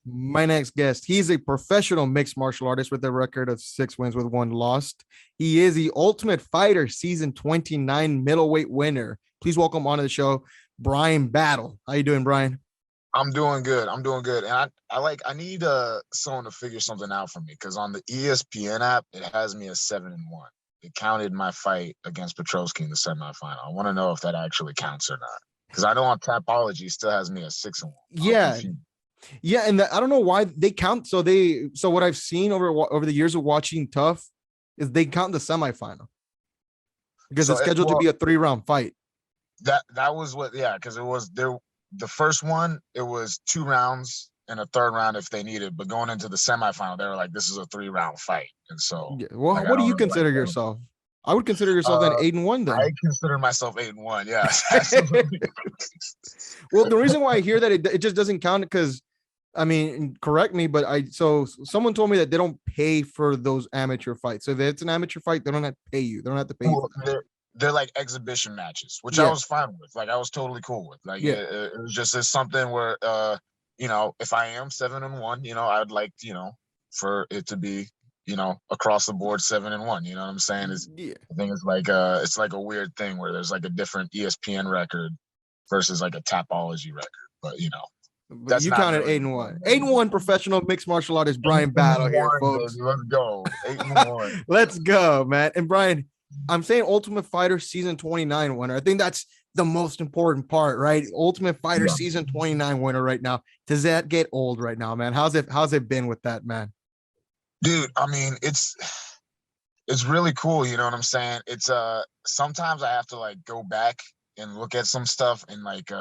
My next guest, he's a professional mixed martial artist with a record of 6 wins with 1 loss. He is the Ultimate Fighter season 29 middleweight winner. Please welcome onto the show, Bryan Battle. How you doing, Bryan? I'm doing good. I'm doing good. And I need someone to figure something out for me because on the ESPN app, it has me as 7-1. It counted my fight against Petrosky in the semifinal. I want to know if that actually counts or not. Because I know on Tapology it still has me as 6-1. I'm Yeah, confused. yeah, and I don't know why they count. So what I've seen over the years of watching TUF is they count the semifinal because So it's scheduled to well, be a 3 round fight. that was what, yeah, because it was there. The first one, it was 2 rounds and a third round if they needed. But going into the semifinal, they were like, this is a 3-round fight. And so, Yeah. Well, like, I what do don't you really like consider that. yourself? I would consider yourself an Uh, 8-1 I then. consider myself 8-1. Yes, absolutely. Well, the reason why I hear that it just doesn't count because I mean, correct me, but someone told me that they don't pay for those amateur fights. So if it's an amateur fight, they don't have to pay you. They don't have to pay you for Well, that. they're like exhibition matches, which I Yeah, was fine with. Like I was totally cool with. Like yeah. it was just it's something where if I am 7-1, I'd like for it to be across the board 7-1. You know what I'm saying? Is Yeah. I think it's like a weird thing where there's like a different ESPN record versus like a Tapology record, but But that's you not counted really 8-1. 8-1 professional mixed martial artist eight Bryan and Battle here, one, folks. baby. Let's go. 8-1. Let's go, man. And Bryan, I'm saying Ultimate Fighter season 29 winner. I think that's the most important part, right? Ultimate Fighter Yeah. season 29 winner right now. Does that get old right now, man? How's it been with that, man? Dude, I mean, it's really cool, you know what I'm saying? It's sometimes I have to like go back and look at some stuff and like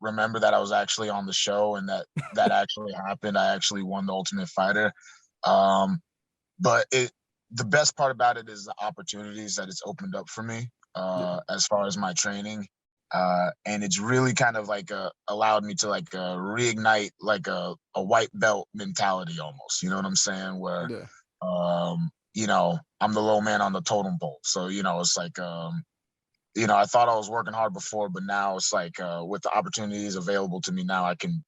remember that I was actually on the show and that actually happened. I actually won the Ultimate Fighter. Um but the best part about it is the opportunities that it's opened up for me Yeah. as far as my training. And it's really kind of like allowed me to like reignite like a white belt mentality almost, you know what I'm saying? Where Yeah. I'm the low man on the totem pole. So, it's like, I thought I was working hard before, but now it's like with the opportunities available to me now, I can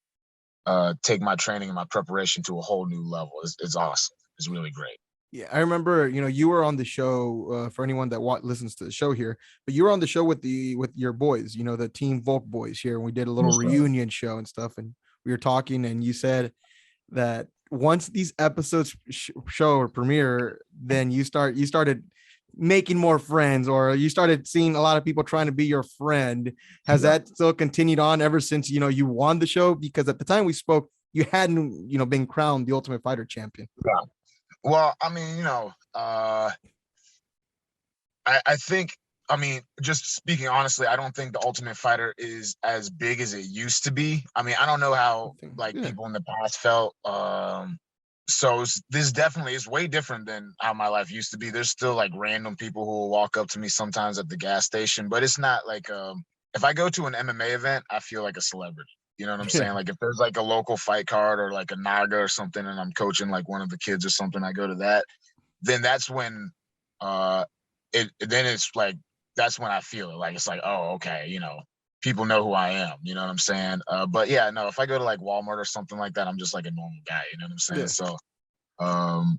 take my training and my preparation to a whole new level. It's awesome. It's really great. Yeah, I remember. You were on the show for anyone that listens to the show here, but you were on the show with your boys. The Team Volk boys here, and we did a little Yes, sir. reunion show and stuff. And we were talking, and you said that once these episodes show or premiere, then you started making more friends, or you started seeing a lot of people trying to be your friend. Has Yeah. that still continued on ever since you won the show? Because at the time we spoke, you hadn't been crowned the Ultimate Fighter champion. Yeah. Well, I mean, I think, I mean, just speaking honestly, I don't think the Ultimate Fighter is as big as it used to be. I mean, I don't know how like Yeah. people in the past felt. So this definitely is way different than how my life used to be. There's still like random people who will walk up to me sometimes at the gas station, but it's not like if I go to an MMA event, I feel like a celebrity. You know what I'm Yeah. saying? Like if there's like a local fight card or like a Naga or something, and I'm coaching like one of the kids or something, I go to that. Then that's when uh it's like that's when I feel it. Like it's like, oh, okay, people know who I am. You know what I'm saying? But yeah, no, if I go to like Walmart or something like that, I'm just like a normal guy. You know what I'm saying? Yeah. So, um,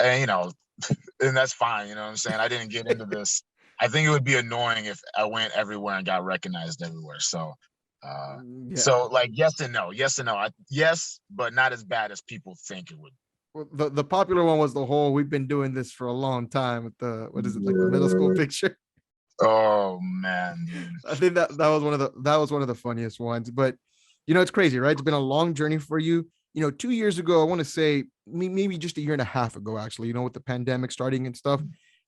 and and that's fine. You know what I'm saying? I didn't get into this. I think it would be annoying if I went everywhere and got recognized everywhere. So, uh, Yeah. so like yes and no, yes and no. Yes, but not as bad as people think it would. Well, the popular one was the whole "we've been doing this for a long time" with the what is it, like the middle school Yeah. picture. Oh man, dude. I think that was one of the funniest ones. But it's crazy, right? It's been a long journey for you. 2 years ago, I want to say maybe just a year and a half ago, actually. With the pandemic starting and stuff,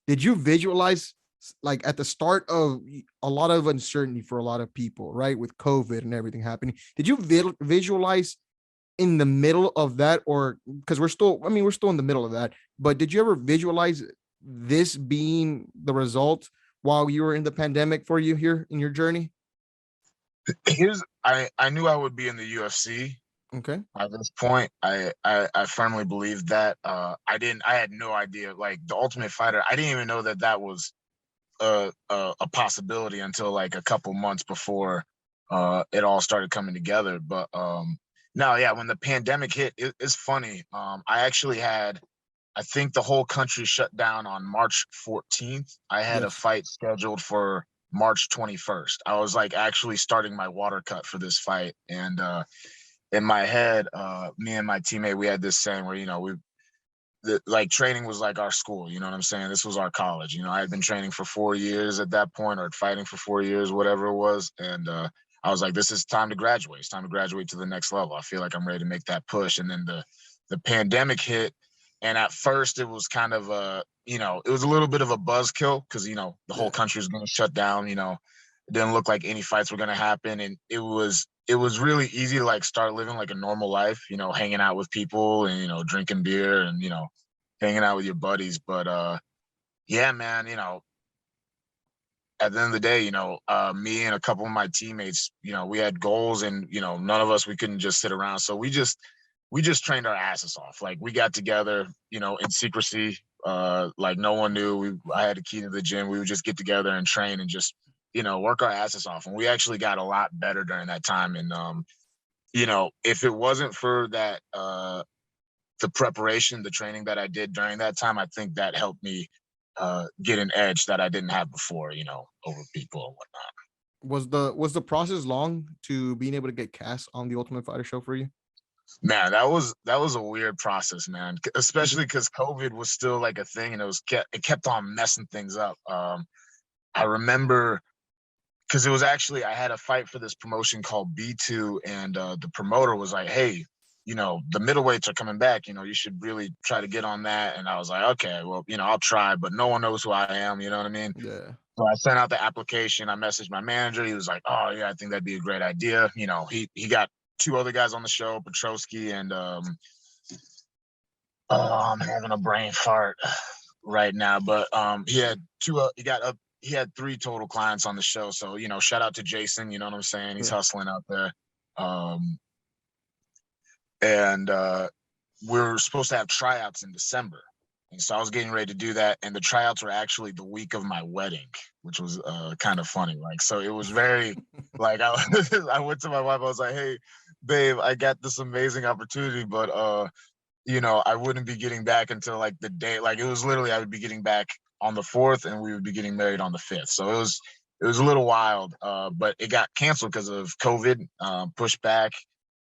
did you visualize like at the start of a lot of uncertainty for a lot of people, right? With COVID and everything happening, did you visualize in the middle of that, or because we're still in the middle of that, but did you ever visualize this being the result while you were in the pandemic for you here in your journey? I knew I would be in the UFC Okay. at this point. I firmly believed that. I had no idea, like the Ultimate Fighter, I didn't even know that was a possibility until like a couple months before it all started coming together. But No, yeah, when the pandemic hit, it's funny. I actually had, I think the whole country shut down on March 14th. I had a Yes. fight scheduled for March 21st. I was like actually starting my water cut for this fight. And in my head, me and my teammate, we had this saying where, like training was like our school, you know what I'm saying? This was our college. I had been training for 4 years at that point, or fighting for 4 years, whatever it was. And I was like, this is time to graduate. It's time to graduate to the next level. I feel like I'm ready to make that push. And then the pandemic hit. And at first it was kind of it was a little bit of a buzzkill because the whole Yeah. country was going to shut down. It didn't look like any fights were going to happen. And it was really easy to like start living like a normal life, hanging out with people and drinking beer and hanging out with your buddies. But yeah, man, at the end of the day, me and a couple of my teammates, we had goals, and none of us, we couldn't just sit around. So we just trained our asses off. Like we got together, in secrecy. Like no one knew. I had a key to the gym. We would just get together and train and just work our asses off. And we actually got a lot better during that time. And if it wasn't for that the preparation, the training that I did during that time, I think that helped me get an edge that I didn't have before, over people and whatnot. Was the process long to being able to get cast on the Ultimate Fighter show for you? Man, that was a weird process, man. Mhm. Especially because COVID was still like a thing, and it kept on messing things up. I remember because it was actually, I had a fight for this promotion called B2, and the promoter was like, "Hey, the middleweights are coming back. You should really try to get on that." And I was like, "Okay, well, I'll try," but no one knows who I am. You know what I mean? Yeah. So I sent out the application. I messaged my manager. He was like, "Oh yeah, I think that'd be a great idea." He got two other guys on the show, Petrosky and oh, I'm having a brain fart right now, but he had two. He had three total clients on the show. So shout out to Jason. You know what I'm saying? He's Yeah. hustling out there. Um, and we're supposed to have tryouts in December. And so I was getting ready to do that, and the tryouts were actually the week of my wedding, which was kind of funny. Like, so it was very, like, I went to my wife. I was like, "Hey, babe, I got this amazing opportunity, but I wouldn't be getting back until like the day. Like, it was literally, I would be getting back on the 4th, and we would be getting married on the 5th. So it was a little wild, but it got canceled because of COVID, pushed back.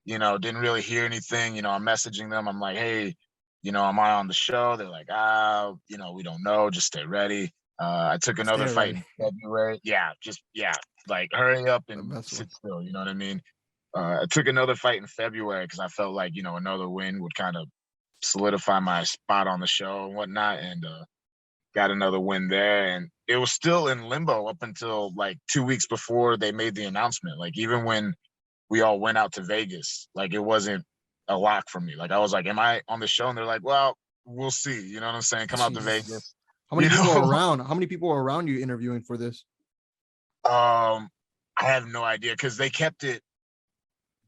Didn't really hear anything. I'm messaging them. I'm like, "Hey, am I on the show?" They're like, we don't know. Just stay ready. I took Stay another fight ready. in February. Yeah, yeah, like hurry up The and best one. sit still. You know what I mean? I took another fight in February because I felt like another win would kind of solidify my spot on the show and whatnot, and got another win there. And it was still in limbo up until like 2 weeks before they made the announcement. Like, even when we all went out to Vegas, like, it wasn't a lock for me. Like, I was like, "Am I on the show?" And they're like, "Well, we'll see." You know what I'm saying? Come out to Jesus. Vegas. How many You people are know, around? How many people are around you interviewing for this? I have no idea because they kept it.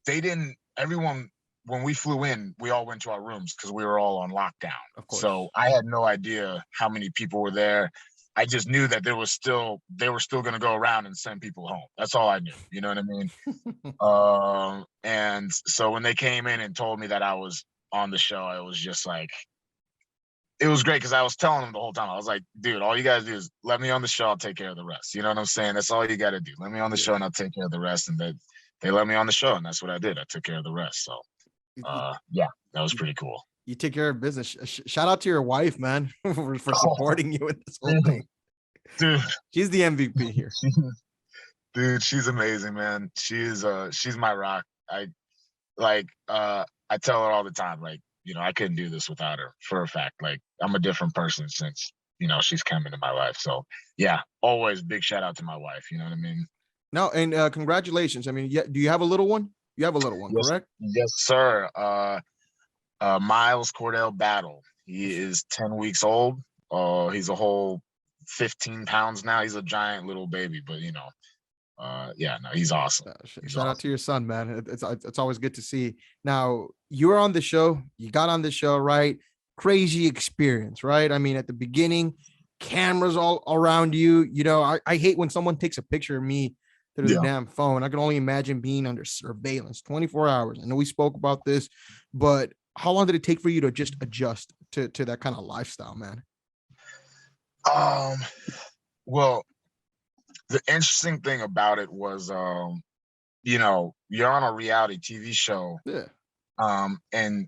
They didn't. Everyone, when we flew in, we all went to our rooms because we were all on lockdown. Of So course. I had no idea how many people were there. I just knew that they were still going to go around and send people home. That's all I knew. You know what I mean? And so when they came in and told me that I was on the show, it was just like, it was great because I was telling them the whole time. I was like, "Dude, all you guys do is let me on the show. I'll take care of the rest." You know what I'm saying? That's all you got to do. Let me on the show, Yeah. and I'll take care of the rest. And they let me on the show, and that's what I did. I took care of the rest. So You, you, yeah, that was you pretty cool. you take care of business. Shout out to your wife, man, for Oh, supporting you in this whole dude, thing. dude, She's the MVP here. she's, dude, she's amazing, man. She's my rock. I tell her all the time, like, I couldn't do this without her, for a fact. Like, I'm a different person since she's come into my life. So yeah, always big shout out to my wife. You know what I mean? No, and congratulations. I mean, yeah, do you have a little one? You have a little one, Yes, correct? yes, sir. Miles Cordell Battle. He is 10 weeks old. He's a whole 15 pounds now. He's a giant little baby, but yeah, no, he's awesome. He's Shout out to awesome. your son, man. It's always good to see. Now you were on the show. You got on the show, right? Crazy experience, right? I mean, at the beginning, cameras all around you. I hate when someone takes a picture of me through the damn phone. I can only imagine being under surveillance 24 hours. I know we spoke about this, but how long did it take for you to just adjust to that kind of lifestyle, man? Well, the interesting thing about it was, you know, you're on a reality TV show, Yeah, and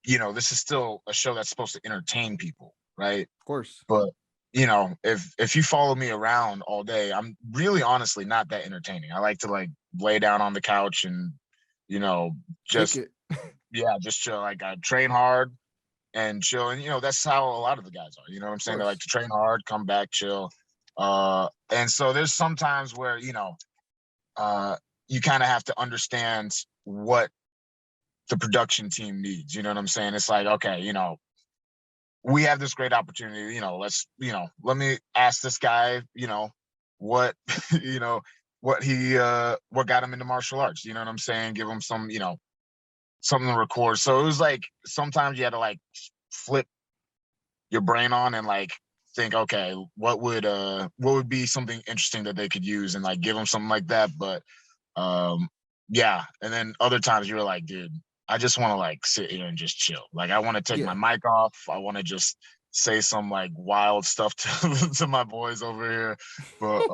you know, this is still a show that's supposed to entertain people, right? of course. But you know, if you follow me around all day, I'm really honestly not that entertaining. I like to like lay down on the couch and, you know, Kick just it. yeah, just chill. Like I train hard and chill. And you know, that's how a lot of the guys are. You know what I'm Of saying? They like course. to train hard, come back, chill. And so there's sometimes where, you know, you kind of have to understand what the production team needs. You know what I'm saying? It's like, okay, you know, we have this great opportunity, you know, let's, you know, let me ask this guy, you know, what, you know, what got him into martial arts, you know what I'm saying? Give him some, you know, something to record. So it was like, sometimes you had to like flip your brain on and like think, okay, what would be something interesting that they could use and like give them something like that. But um, yeah. And then other times you were like, dude, I just want to like sit here and just chill. Like I want to take my Yeah. mic off. I want to just say some like wild stuff to to my boys over here. But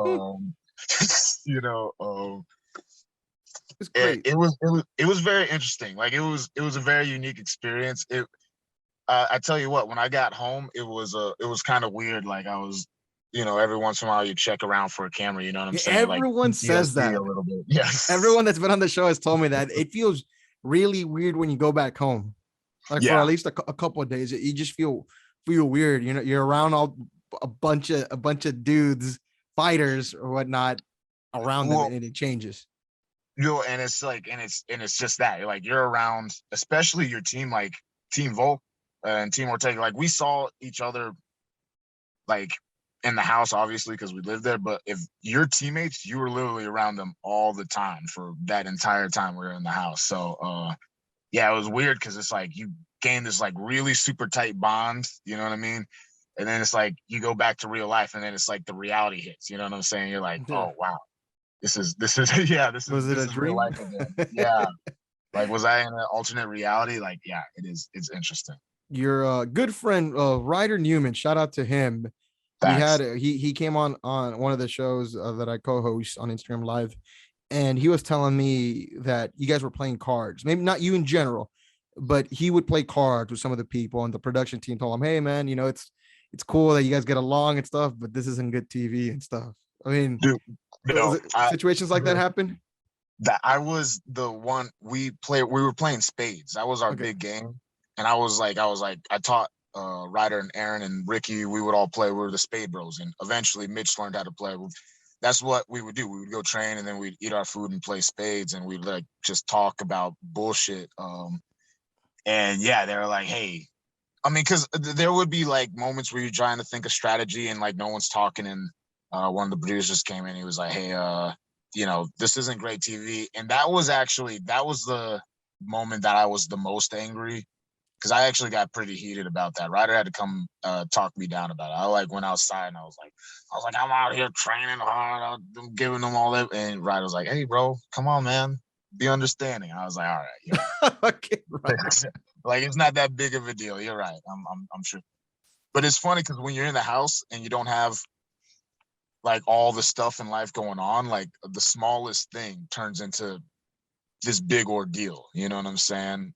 you know, It's great. it was very interesting. Like it was a very unique experience. I tell you what, when I got home, it was kind of weird. Like I was, you know, every once in a while you check around for a camera. You know what I'm Yeah, saying? Like everyone says PTSD that. a little bit. Yes. Everyone that's been on the show has told me that it feels really weird when you go back home. Like for at Yeah. least a couple of days, you just feel weird. You know, you're around all a bunch of dudes, fighters or whatnot around them, Well, and it changes. you know, and it's like, and it's just that like you're around, especially your team, like Team Volk and Team Ortega. Like we saw each other like in the house, obviously, because we lived there. But if your teammates, you were literally around them all the time for that entire time we were in the house. So yeah, it was weird because it's like you gain this like really super tight bond, you know what I mean? And then it's like you go back to real life and then it's like the reality hits, you know what I'm saying? You're like, Yeah. oh wow, this is yeah, Was it this a is real dream? life again. Yeah. Like was I in an alternate reality? Like, yeah, it is, it's interesting. Your good friend Ryder Newman, shout out to him. Facts. He came on one of the shows that I co-host on Instagram Live, and he was telling me that you guys were playing cards. Maybe not you in general, but he would play cards with some of the people, and the production team told him, "Hey, man, you know it's cool that you guys get along and stuff, but this isn't good TV and stuff." I mean, Dude, was no, it situations like that happen? that I was the one we were playing spades. That was our Okay, big game. And I was like, I taught Ryder and Aaron and Ricky, we would all play. We were the spade bros. And eventually Mitch learned how to play. That's what we would do. We would go train and then we'd eat our food and play spades and we'd like just talk about bullshit. And yeah, they were like, hey, I mean, because there would be like moments where you're trying to think of strategy and like no one's talking. And one of the producers came in, he was like, hey, you know, this isn't great TV. And that was actually, that was the moment that I was the most angry because I actually got pretty heated about that. Ryder had to come talk me down about it. I like went outside and I was like, I'm out here training hard. I'm giving them all that. And Ryder was like, hey, bro, come on, man. Be understanding. I was like, all right, you're okay, right. right. Like it's not that big of a deal. You're right. I'm sure. But it's funny because when you're in the house and you don't have like all the stuff in life going on, like the smallest thing turns into this big ordeal. You know what I'm saying?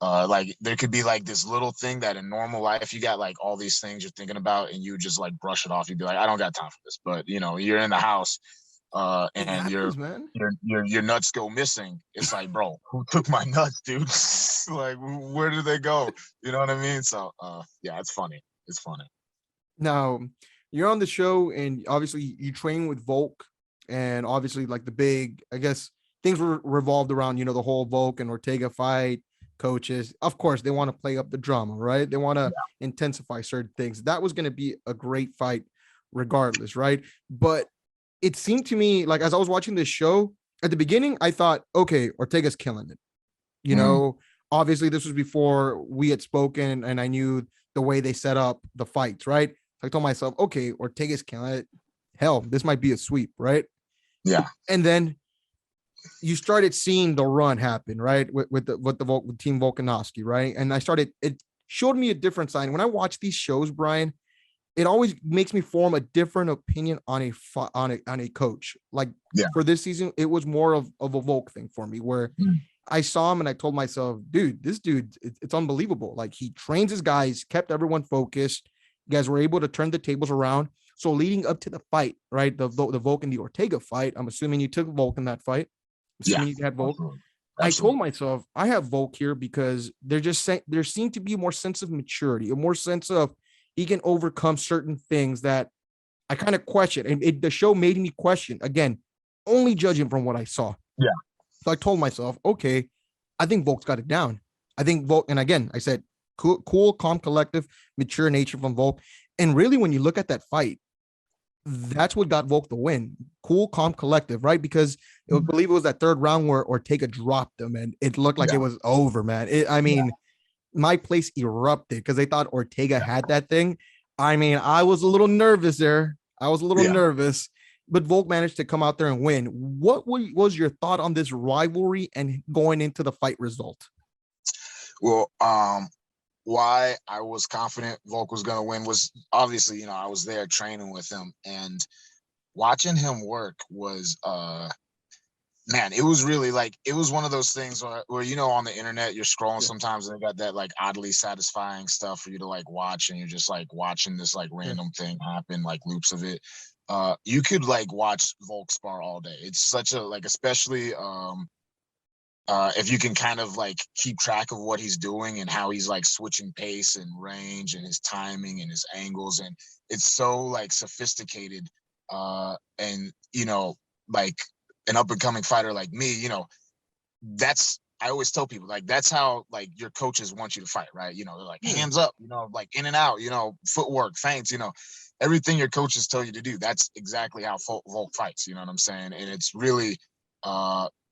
Like there could be like this little thing that in normal life you got like all these things you're thinking about and you just like brush it off. You'd be like, I don't got time for this. But you know, you're in the house It and happens, man. your nuts go missing. It's like, bro, who took my nuts, dude? Like, where did they go? You know what I mean? So, yeah, it's funny. It's funny. Now you're on the show, and obviously you train with Volk, and obviously like the big, I guess things were revolved around the whole Volk and Ortega fight. Coaches, of course, they want to play up the drama, right? They want to Yeah. intensify certain things. That was going to be a great fight, regardless, right? But it seemed to me like as I was watching this show at the beginning, I thought, okay, Ortega's killing it. You Mm, know, obviously this was before we had spoken and I knew the way they set up the fights, right? So I told myself, okay, Ortega's killing it. hell, this might be a sweep, right? Yeah. And then you started seeing the run happen, right? With Team Volkanovski, right? And it showed me a different side. When I watch these shows, Brian, it always makes me form a different opinion on a coach. Like Yeah. for this season, it was more of a Volk thing for me, where I saw him and I told myself, dude, this dude, it's unbelievable. Like he trains his guys, kept everyone focused. You guys were able to turn the tables around. So leading up to the fight, right? The Volk and the Ortega fight. I'm assuming you took Volk in that fight. I'm Yeah. assuming you had Volk. Absolutely. I told myself I have Volk here because they're just saying there seemed to be more sense of maturity, a more sense of he can overcome certain things that I kind of question. And the show made me question again, only judging from what I saw. Yeah. So I told myself, okay, I think Volk's got it down. I think Volk, and again, I said, cool, calm, collective, mature nature from Volk. And really, when you look at that fight, that's what got Volk the win. Cool, calm, collective, right? Because I believe it was that third round where Ortega dropped him and it looked like it was over, man. My place erupted because they thought Ortega had that thing. I mean, I was a little nervous there. I was a little nervous, but Volk managed to come out there and win. What was your thought on this rivalry and going into the fight result? Well, why I was confident Volk was going to win was obviously, I was there training with him, and watching him work was, man, it was really like, it was one of those things where on the internet, you're scrolling sometimes and they got that like oddly satisfying stuff for you to like watch, and you're just like watching this like random thing happen, like loops of it. You could like watch Volk spar all day. It's such a like, especially if you can kind of like keep track of what he's doing and how he's like switching pace and range and his timing and his angles, and it's so like sophisticated. And like an up and coming fighter like me, I always tell people like that's how like your coaches want you to fight, right? They're like hands up, like in and out, footwork, feints, everything your coaches tell you to do. That's exactly how Volk fights. You know what I'm saying? And it's really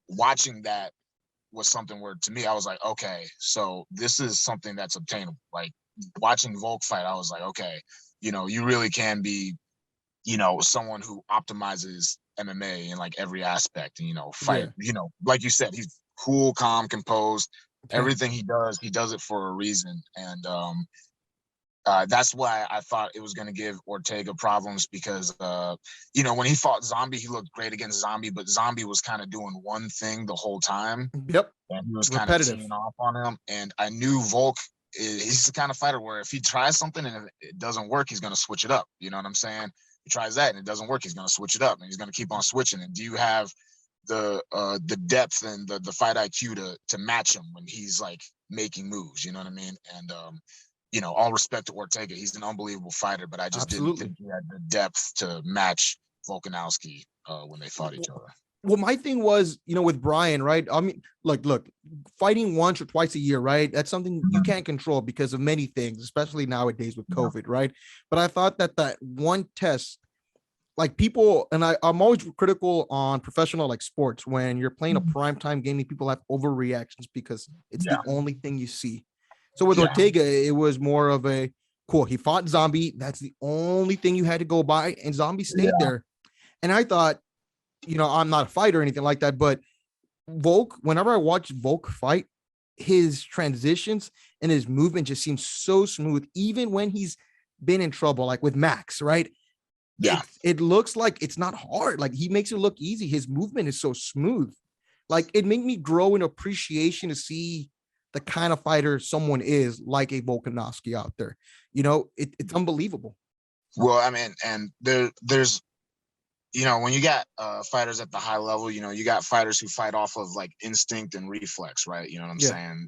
watching that was something where to me I was like, okay, so this is something that's obtainable. Like watching Volk fight, I was like, okay, you really can be, someone who optimizes MMA in like every aspect, and fight, like you said, he's cool, calm, composed. Everything he does it for a reason. And that's why I thought it was going to give Ortega problems because, when he fought Zombie, he looked great against Zombie, but Zombie was kind of doing one thing the whole time. Yep. And he was kind of teeing off on him. And I knew Volk, he's the kind of fighter where if he tries something and it doesn't work, he's going to switch it up. You know what I'm saying? He tries that and it doesn't work, he's going to switch it up and he's going to keep on switching. And do you have the depth and the fight IQ to match him when he's like making moves? You know what I mean? And, all respect to Ortega. He's an unbelievable fighter, but I just didn't think he had the depth to match Volkanovski when they fought each other. Well, my thing was, with Bryan, right? I mean, look, fighting once or twice a year, right? That's something you can't control because of many things, especially nowadays with COVID, right? But I thought that one test, like people, and I'm always critical on professional like sports when you're playing a primetime game and people have overreactions because it's the only thing you see. So with Ortega, it was more of a cool. He fought Zombie. That's the only thing you had to go by, and Zombie stayed there. And I thought, I'm not a fighter or anything like that, but Volk, whenever I watch Volk fight, his transitions and his movement just seems so smooth, even when he's been in trouble, like with Max, right? Yeah. It looks like it's not hard. Like he makes it look easy. His movement is so smooth. Like it made me grow in appreciation to see the kind of fighter someone is, like a Volkanovski out there. It's unbelievable. Well, I mean, and there's when you got fighters at the high level, you got fighters who fight off of like instinct and reflex, right? You know what I'm saying?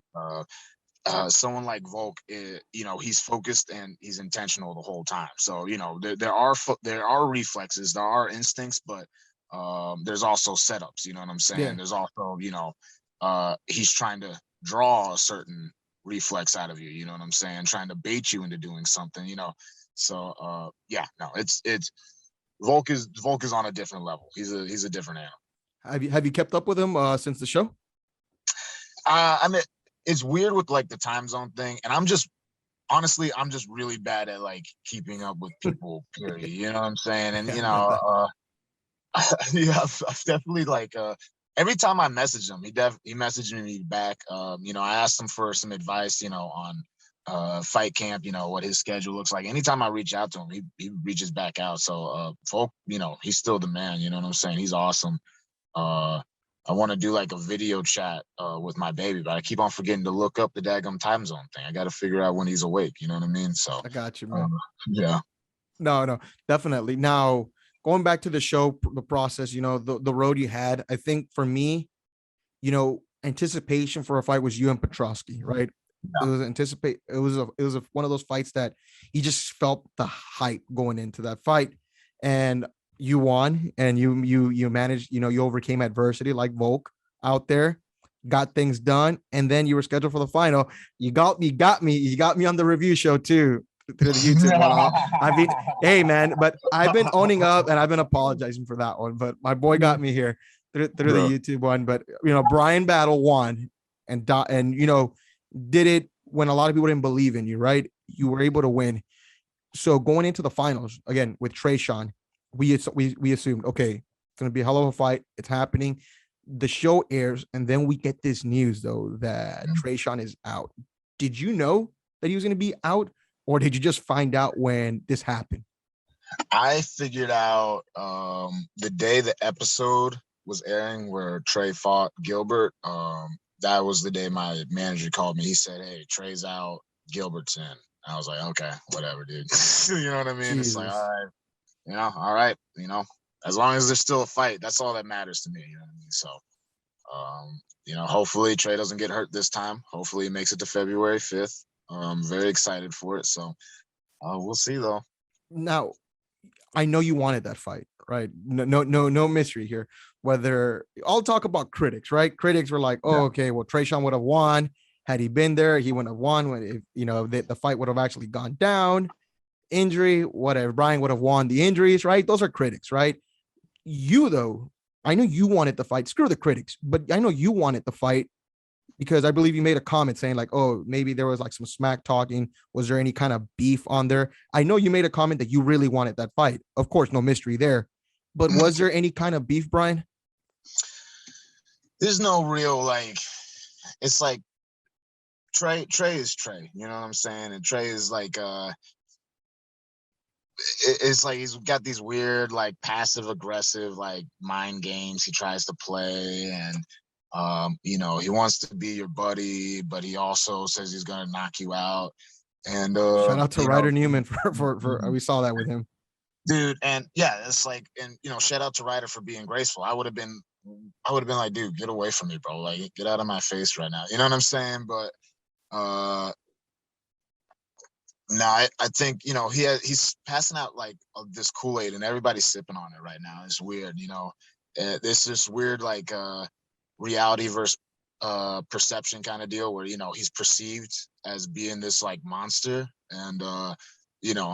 Someone like Volk, he's focused and he's intentional the whole time. So, there are reflexes, there are instincts, but there's also setups, you know what I'm saying? Yeah. There's also, he's trying to draw a certain reflex out of you, you know what I'm saying? Trying to bait you into doing something, So it's Volk is on a different level. He's a different animal. Have you kept up with him since the show? I mean, it's weird with like the time zone thing, and I'm just honestly, I'm just really bad at like keeping up with people, period. You know what I'm saying? And Yeah, I get that. yeah, I've definitely like every time I message him, he messaged me back. I asked him for some advice, on fight camp, what his schedule looks like. Anytime I reach out to him, he reaches back out. So folk, he's still the man, you know what I'm saying? He's awesome. Uh I want to do like a video chat with my baby, but I keep on forgetting to look up the daggum time zone thing. I got to figure out when he's awake. You know what I mean? So, I got you, man. um, yeah. No, no, definitely. Now, going back to the show, the process, the road you had, I think for me, anticipation for a fight was you and Petrosky, right? It was anticipate. It was one of those fights that you just felt the hype going into that fight, and you won, and you managed. You overcame adversity like Volk out there, got things done, and then you were scheduled for the final. You got me on the review show too through the YouTube one. I mean, hey man, but I've been owning up and I've been apologizing for that one. But my boy got me here through Bro. the YouTube one. But Bryan Battle won and did it when a lot of people didn't believe in you, right? You were able to win. So going into the finals again with Tresean, we assumed okay, it's gonna be a hell of a fight. It's happening. The show airs, and then we get this news though that Tresean is out. Did you know that he was gonna be out, or did you just find out when this happened? I figured out the day the episode was airing where Trey fought Gilbert. That was the day my manager called me. He said, "Hey, Trey's out, Gilbert's in." I was like, "Okay, whatever, dude." You know what I mean? It's like, all Jesus. right, all right, as long as there's still a fight, that's all that matters to me. You know what I mean? So, hopefully Trey doesn't get hurt this time. Hopefully he makes it to February 5th. I'm very excited for it. So, we'll see though. Now, I know you wanted that fight, right? No, no, no, no mystery here. Whether I'll talk about critics, right? Critics were like, "Oh, Yeah. okay, well, Tresean would have won had he been there. He wouldn't have won when if the fight would have actually gone down. Injury, whatever. Bryan would have won the injuries, right? Those are critics, right? You though, I know you wanted the fight. Screw the critics, but I know you wanted the fight because I believe you made a comment saying like, oh, maybe there was like some smack talking. Was there any kind of beef on there? I know you made a comment that you really wanted that fight. Of course, no mystery there. But was there any kind of beef, Bryan? There's no real like. It's like Trey is Trey. You know what I'm saying? And Trey is like it's like he's got these weird like passive aggressive like mind games he tries to play, and he wants to be your buddy, but he also says he's gonna knock you out. And Shout out to Ryder Newman for we saw that with him. dude. And yeah, it's like, and shout out to Ryder for being graceful. I would have been like, dude, get away from me, bro. Like, get out of my face right now. You know what I'm saying? But no, I think he's passing out like this Kool-Aid, and everybody's sipping on it right now. It's weird, It's this weird like reality versus perception kind of deal where he's perceived as being this like monster, and on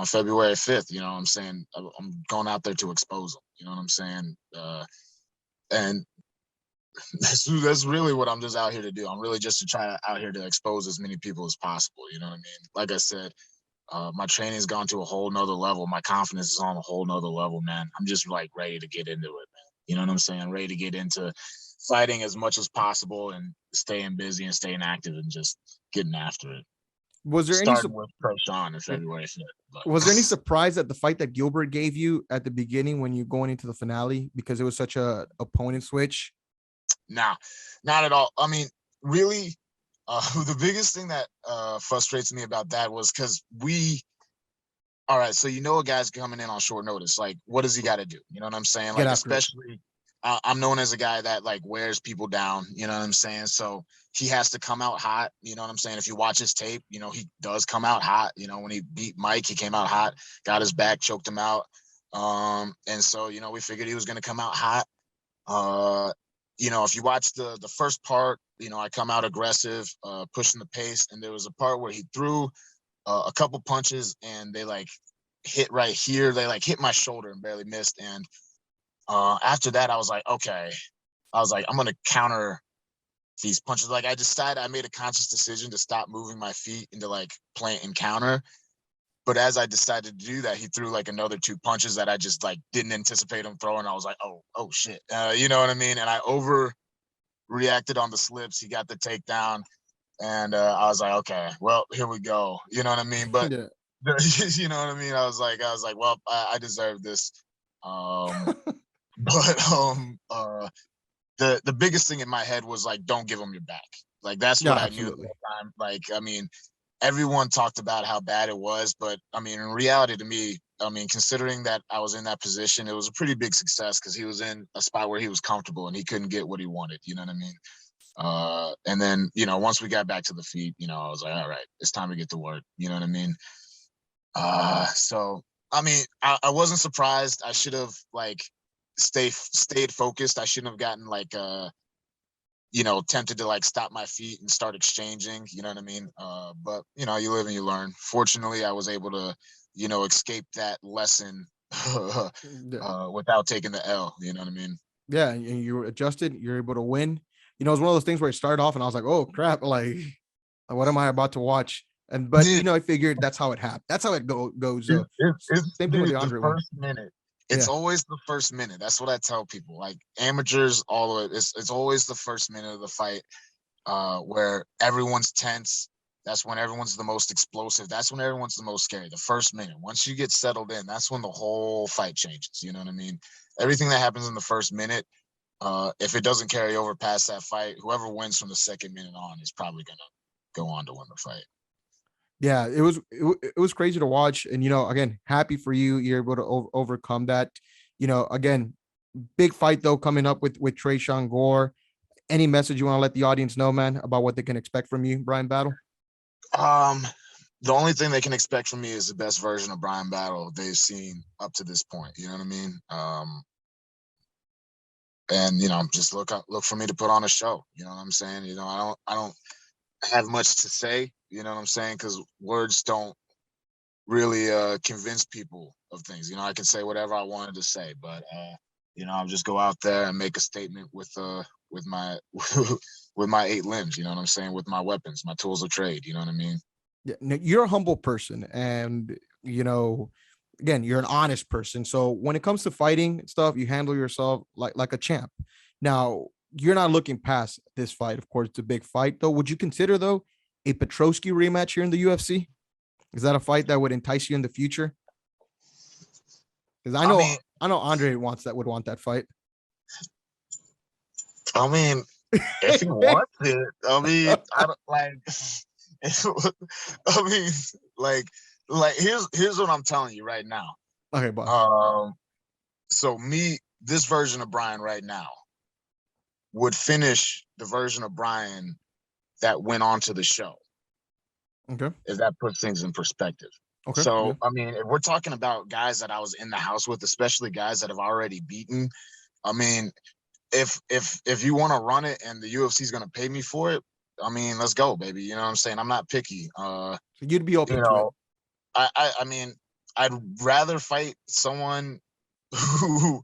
February 5th, I'm saying I'm going out there to expose him. You know what I'm saying? And that's really what I'm just out here to do. I'm really just out here to expose as many people as possible. You know what I mean? Like I said, my training's gone to a whole nother level. My confidence is on a whole nother level, man. I'm just like ready to get into it, man. You know what I'm saying? Ready to get into fighting as much as possible and staying busy and staying active and just getting after it. Was there Starting with Tresean in any February 5th. was there any surprise at the fight that Gilbert gave you at the beginning when you going into the finale because it was such a opponent switch? Nah, not at all. I mean, really, the biggest thing that frustrates me about that was because all right, so a guy's coming in on short notice. Like, what does he got to do? You know what I'm saying? Get Like, after it. especially, I'm known as a guy that like wears people down. You know what I'm saying? So he has to come out hot. You know what I'm saying? If you watch his tape, he does come out hot. When he beat Mike, he came out hot, got his back, choked him out. And so we figured he was going to come out hot. If you watch the first part, I come out aggressive, pushing the pace, and there was a part where he threw a couple punches and they like hit right here. They like hit my shoulder and barely missed. And after that, I was like, okay. I was like, I'm gonna counter these punches. Like I made a conscious decision to stop moving my feet and to like plant and counter. But as I decided to do that, he threw like another 2 punches that I just like didn't anticipate him throwing. I was like, oh shit, you know what I mean? And I overreacted on the slips. He got the takedown, and I was like, okay, well, here we go. You know what I mean? But Yeah. you know what I mean? I was like, well, I deserve this. But the biggest thing in my head was like, don't give him your back. Like that's Yeah, what I knew at absolutely. the time. Like, I mean, everyone talked about how bad it was, but I mean, in reality, to me, I mean, considering that I was in that position, it was a pretty big success because he was in a spot where he was comfortable and he couldn't get what he wanted. You know what I mean? And then, you know, once we got back to the feet, you know, I was like, all right, it's time to get to work. You know what I mean? So I mean, I wasn't surprised. I should have like stayed focused. I shouldn't have gotten like you know, tempted to like stop my feet and start exchanging, you know what I mean? But you know, you live and you learn. Fortunately, I was able to, you know, escape that lesson Yeah. without taking the L, you know what I mean? Yeah, and you were adjusted, you're able to win. You know, it's one of those things where it started off and I was like, oh crap, like what am I about to watch? And but Dude, you know, I figured that's how it happened. That's how it goes. it's Same thing with the dude, the Andre one. first minute. It's Yeah. always the first minute. That's what I tell people. Like amateurs, all of it. It's always the first minute of the fight where everyone's tense. That's when everyone's the most explosive. That's when everyone's the most scary. The first minute. Once you get settled in, that's when the whole fight changes. You know what I mean? Everything that happens in the first minute, if it doesn't carry over past that fight, whoever wins from the second minute on is probably gonna go on to win the fight. Yeah, it was crazy to watch. And you know, again, happy for you. You're able to overcome that. You know, again, big fight though coming up with Tresean Gore. Any message you want to let the audience know, man, about what they can expect from you, Brian Battle? Um, the only thing they can expect from me is the best version of Brian Battle they've seen up to this point. You know what I mean? And you know, just look for me to put on a show. You know what I'm saying? You know, I don't have much to say. You know what I'm saying? Because words don't really convince people of things. You know, I can say whatever I wanted to say, but you know, I'll just go out there and make a statement with my with my 8 limbs. You know what I'm saying? With my weapons, my tools of trade. You know what I mean? Yeah, you're a humble person, and you know, again, you're an honest person. So when it comes to fighting stuff, you handle yourself like a champ. Now, you're not looking past this fight. Of course, it's a big fight, though. Would you consider though a Petrosky rematch here in the UFC? Is that a fight that would entice you in the future? Because I mean, I know Andre would want that fight. I mean, if he wants it, I mean, I don't like. I mean, like, here's what I'm telling you right now. Okay, boss. Um, so this version of Brian right now would finish the version of Brian that went on to the show, Okay. if that puts things in perspective. Okay. Yeah. So, I mean, if we're talking about guys that I was in the house with, especially guys that have already beaten, I mean, if you want to run it and the UFC is going to pay me for it, I mean, let's go, baby. You know what I'm saying? I'm not picky. So you'd be You open to it. know, I mean, I'd rather fight someone who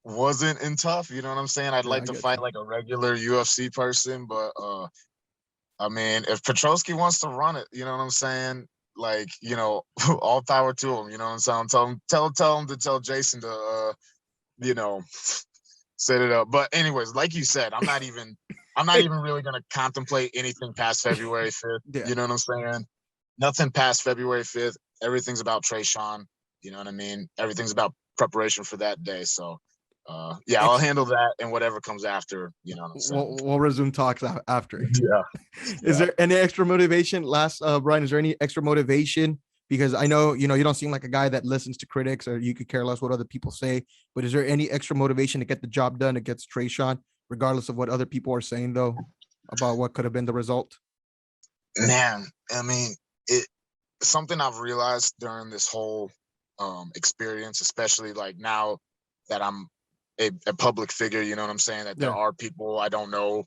wasn't in tough. You know what I'm saying? I'd Yeah, like I to get fight you. like a regular UFC person, but I mean, if Petrosky wants to run it, you know what I'm saying? Like, you know, all power to him. You know what I'm saying? Tell him to tell Jason to, you know, set it up. But anyways, like you said, I'm not even really gonna contemplate anything past February 5th. Yeah. You know what I'm saying? Nothing past February 5th. Everything's about Tresean. You know what I mean? Everything's about preparation for that day. So yeah, I'll Ex- handle that and whatever comes after, you know what I'm saying? we'll resume talks after. Yeah. Is Yeah. there any extra motivation? Last, Brian, is there any extra motivation? Because I know, you know, you don't seem like a guy that listens to critics or you could care less what other people say. But is there any extra motivation to get the job done against Tresean, regardless of what other people are saying, though, about what could have been the result? Man, I mean, it something I've realized during this whole experience, especially like now that I'm a public figure, you know what I'm saying? That there Yeah. are people I don't know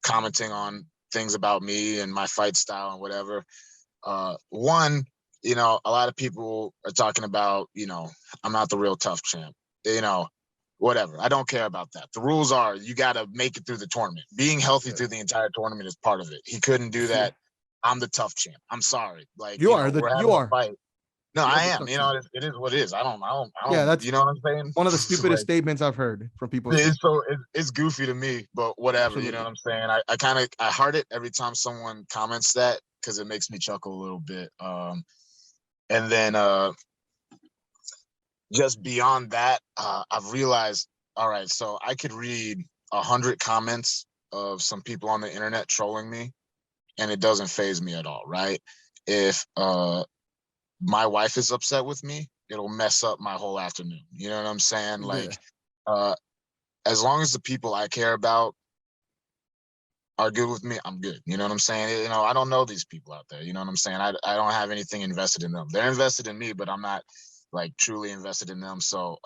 commenting on things about me and my fight style and whatever. One, you know, a lot of people are talking about, you know, I'm not the real tough champ. You know, whatever. I don't care about that. The rules are you got to make it through the tournament. Being healthy through the entire tournament is part of it. He couldn't do that. I'm the tough champ. I'm sorry. Like, You are we're having a fight. No, You are I the am. tough champ. It is what it is. I don't. Yeah, that's You know what I'm saying? one of the stupidest Like, statements I've heard from people. it's goofy to me, but whatever. Absolutely. You know what I'm saying? I heart it every time someone comments that because it makes me chuckle a little bit. And then just beyond that, I've realized, all right, so I could read 100 comments of some people on the internet trolling me, and it doesn't faze me at all, right? If my wife is upset with me, it'll mess up my whole afternoon. You know what I'm saying? Like, as long as the people I care about are good with me, I'm good. You know what I'm saying? I don't know these people out there. You know what I'm saying? I don't have anything invested in them. They're invested in me, but I'm not like truly invested in them. So,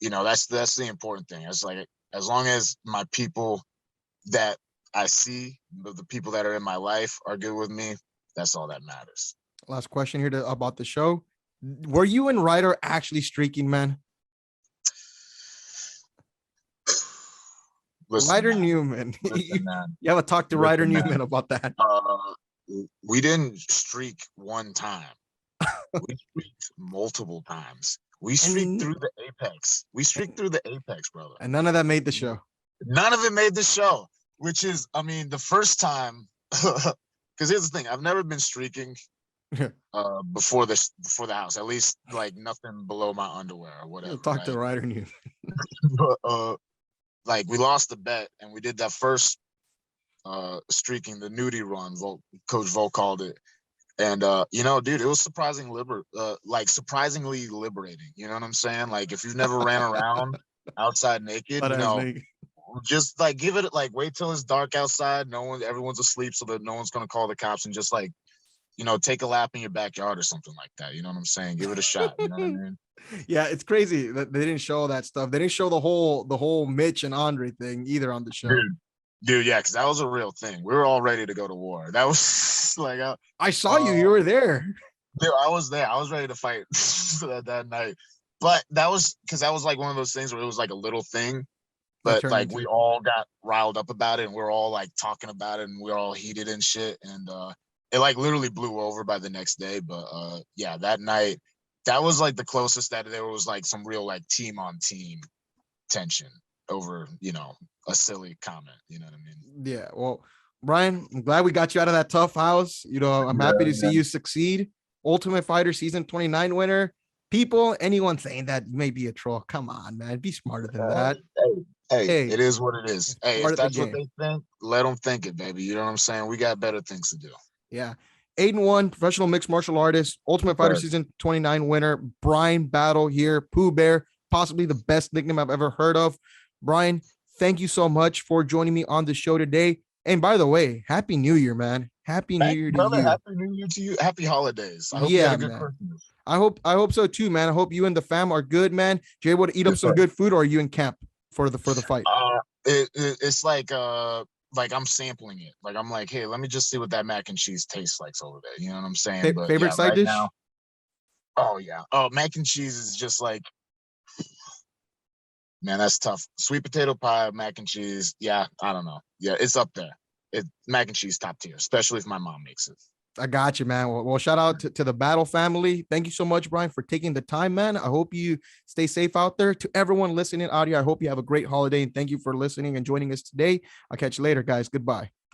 that's the important thing. It's like, as long as my people that I see, the people that are in my life are good with me, that's all that matters. Last question here about the show. Were you and Ryder actually streaking, man? Listen, Ryder man. Newman. Listen, man. You have to talk to Ryder Newman about that. We didn't streak one time. We streaked multiple times. We streaked through the apex. We streaked through the apex, brother. And none of that made the show. None of it made the show, which is, the first time, because here's the thing, I've never been streaking before the house, at least like nothing below my underwear or whatever. Talk to Ryder Newman. But, like, we lost the bet, and we did that first streaking, the nudie run, Coach Volk called it. And dude, it was surprisingly liberating. You know what I'm saying? Like, if you've never ran around outside naked, just like give it, like, wait till it's dark outside, everyone's asleep, so that no one's gonna call the cops, and just like, take a lap in your backyard or something like that. You know what I'm saying? Give it a shot. You know what I mean? Yeah, it's crazy that they didn't show that stuff. They didn't show the whole Mitch and Andre thing either on the show. Dude, yeah, because that was a real thing. We were all ready to go to war. That was like, I saw you were there. Dude, I was there. I was ready to fight that night. But that was because that was like one of those things where it was like a little thing, but like we all got riled up about it, and we're all like talking about it, and we're all heated and shit. And it like literally blew over by the next day. But yeah, that night, that was like the closest that there was like some real like team on team tension over, a silly comment. You know what I mean? Yeah. Well, Bryan, I'm glad we got you out of that tough house. I'm happy to see you succeed. Ultimate Fighter season 29 winner. People, anyone saying that you may be a troll, come on, man. Be smarter than that. Hey, it is what it is. Hey, if that's what they think, let them think it, baby. You know what I'm saying? We got better things to do. Yeah. 8-1, professional mixed martial artist, Ultimate Fighter season 29 winner, Bryan Battle here, Poohbear, possibly the best nickname I've ever heard of. Bryan, thank you so much for joining me on the show today. And by the way, Happy New Year, man. Happy New Year to you. Happy New Year to you. Happy holidays. I hope you had a good Christmas. I hope so too, man. I hope you and the fam are good, man. Are you able to eat up some good food, or are you in camp for the fight? It's like I'm sampling it. Like, I'm like, hey, let me just see what that mac and cheese tastes like over there. You know what I'm saying? But favorite side dish? Now, oh yeah. Oh, mac and cheese is just like, man, that's tough. Sweet potato pie, mac and cheese. Yeah, I don't know. Yeah, it's up there. Mac and cheese top tier, especially if my mom makes it. I got you, man. Well, shout out to the Battle family. Thank you so much, Bryan, for taking the time, man. I hope you stay safe out there. To everyone listening out here, I hope you have a great holiday, and thank you for listening and joining us today. I'll catch you later, guys. Goodbye.